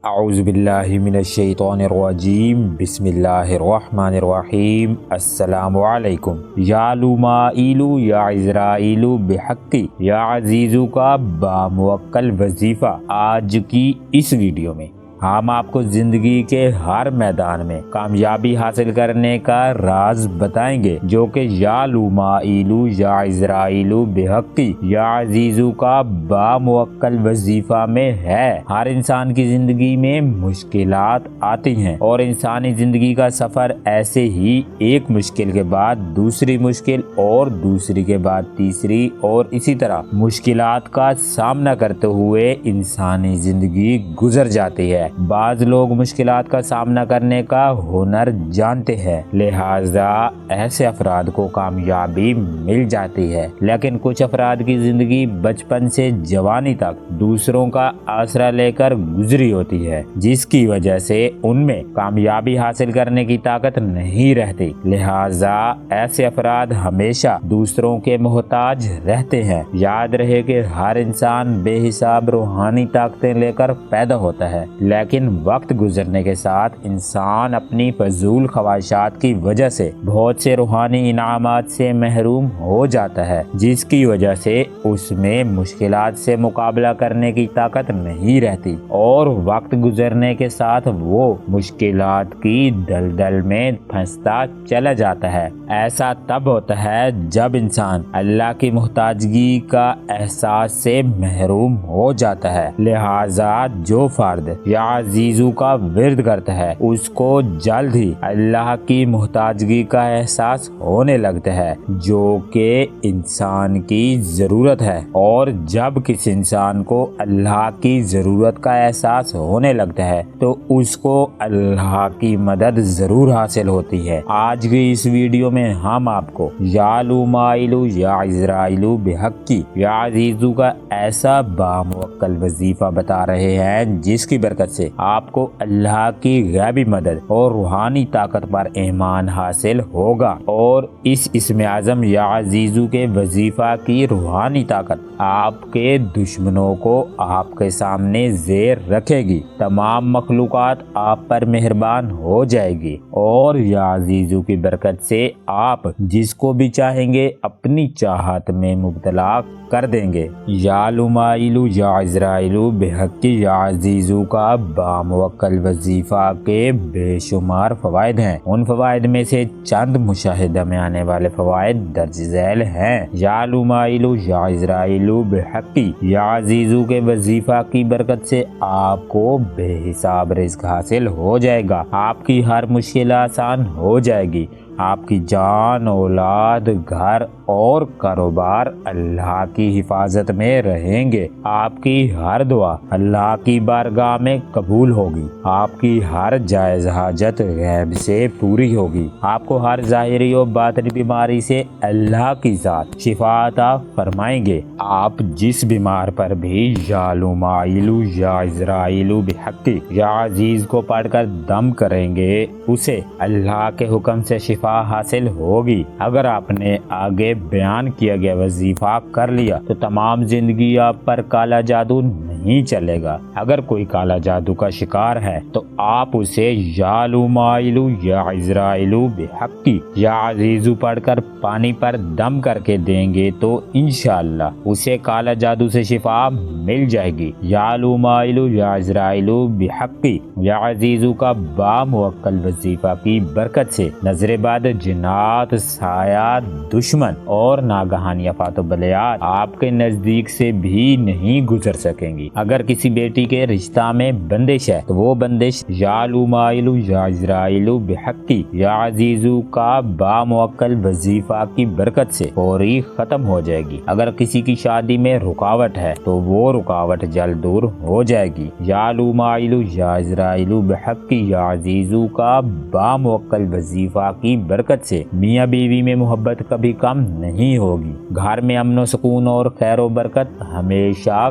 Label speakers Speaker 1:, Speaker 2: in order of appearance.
Speaker 1: اعوذ باللہ من الشیطان الرجیم بسم اللہ الرحمن الرحیم السلام علیکم یا لومائیلو یا عزرائیلو بحقی یا عزیزو کا باموکل وظیفہ۔ آج کی اس ویڈیو میں ہم آپ کو زندگی کے ہر میدان میں کامیابی حاصل کرنے کا راز بتائیں گے، جو کہ یا لومائیلو یا عزرائیلو بحقی یا عزیزو کا باموکل وظیفہ میں ہے۔ ہر انسان کی زندگی میں مشکلات آتی ہیں اور انسانی زندگی کا سفر ایسے ہی ایک مشکل کے بعد دوسری مشکل اور دوسری کے بعد تیسری اور اسی طرح مشکلات کا سامنا کرتے ہوئے انسانی زندگی گزر جاتی ہے۔ بعض لوگ مشکلات کا سامنا کرنے کا ہنر جانتے ہیں، لہٰذا ایسے افراد کو کامیابی مل جاتی ہے، لیکن کچھ افراد کی زندگی بچپن سے جوانی تک دوسروں کا آسرا لے کر گزری ہوتی ہے، جس کی وجہ سے ان میں کامیابی حاصل کرنے کی طاقت نہیں رہتی۔ لہٰذا ایسے افراد ہمیشہ دوسروں کے محتاج رہتے ہیں۔ یاد رہے کہ ہر انسان بے حساب روحانی طاقتیں لے کر پیدا ہوتا ہے، لیکن وقت گزرنے کے ساتھ انسان اپنی فضول خواہشات کی وجہ سے بہت سے روحانی انعامات سے محروم ہو جاتا ہے، جس کی وجہ سے اس میں مشکلات سے مقابلہ کرنے کی طاقت نہیں رہتی اور وقت گزرنے کے ساتھ وہ مشکلات کی دلدل میں پھنستا چلا جاتا ہے۔ ایسا تب ہوتا ہے جب انسان اللہ کی محتاجگی کا احساس سے محروم ہو جاتا ہے۔ لہٰذا جو فرد یا عزیزو کا ورد کرتا ہے، اس کو جلد ہی اللہ کی محتاجگی کا احساس ہونے لگتا ہے، جو کہ انسان کی ضرورت ہے، اور جب کسی انسان کو اللہ کی ضرورت کا احساس ہونے لگتا ہے تو اس کو اللہ کی مدد ضرور حاصل ہوتی ہے۔ آج کی اس ویڈیو میں ہم آپ کو یا لومائیلو یا عزرائیلو بحقی یا عزیزو کا ایسا باموکل وظیفہ بتا رہے ہیں جس کی برکت سے آپ کو اللہ کی غیبی مدد اور روحانی طاقت پر ایمان حاصل ہوگا، اور اس اسم اعظم یا عزیزو کے وظیفہ کی روحانی طاقت آپ کے دشمنوں کو آپ کے سامنے زیر رکھے گی۔ تمام مخلوقات آپ پر مہربان ہو جائے گی، اور یا عزیزو کی برکت سے آپ جس کو بھی چاہیں گے اپنی چاہت میں مبتلا کر دیں گے۔ یا لومائیلو یا عزرائیلو بحقی یا عزیزو کا باموکل وظیفہ کے بے شمار فوائد ہیں۔ ان فوائد میں سے چند مشاہدہ میں آنے والے فوائد درج ذیل ہیں۔ یا لومائیلو یا عزرائیلو بحقی یا عزیزو کے وظیفہ کی برکت سے آپ کو بے حساب رزق حاصل ہو جائے گا، آپ کی ہر مشکل آسان ہو جائے گی، آپ کی جان، اولاد، گھر اور کاروبار اللہ کی حفاظت میں رہیں گے، آپ کی ہر دعا اللہ کی بارگاہ میں قبول ہوگی، آپ کی ہر جائز حاجت غیب سے پوری ہوگی، آپ کو ہر ظاہری و باطنی بیماری سے اللہ کی ذات شفا عطا فرمائیں گے۔ آپ جس بیمار پر بھی یا لومائیلو یا عزرائیلو بحقی یا عزیز کو پڑھ کر دم کریں گے، اسے اللہ کے حکم سے شفا حاصل ہوگی۔ اگر آپ نے آگے بیان کیا گیا وظیفہ کر لیا تو تمام زندگی آپ پر کالا جادو نہیں چلے گا۔ اگر کوئی کالا جادو کا شکار ہے تو آپ اسے یا لومائیلو یا عزرائیلو بحقی یا عزیزو پڑھ کر پانی پر دم کر کے دیں گے تو انشاءاللہ اسے کالا جادو سے شفا مل جائے گی۔ یا لومائیلو یا عزرائیلو بحقی یا عزیزو کا باموکل وظیفہ کی برکت سے نظر بد، جنات، سایہ، دشمن اور ناگہانی آفات و بلیات آپ کے نزدیک سے بھی نہیں گزر سکیں گی۔ اگر کسی بیٹی کے رشتہ میں بندش ہے تو وہ بندش یا لومائیلو یا عزرائیلو بحقی یا عزیزو کا باموکل وظیفہ کی برکت سے فوری ختم ہو جائے گی۔ اگر کسی کی شادی میں رکاوٹ ہے تو وہ رکاوٹ جلد دور ہو جائے گی۔ یا لومائیلو یا عزرائیلو بحقی یا عزیزو کا باموکل وظیفہ کی برکت سے میاں بیوی میں محبت کبھی کم نہیں ہوگی، گھر میں امن و سکون اور خیر و برکت ہمیشہ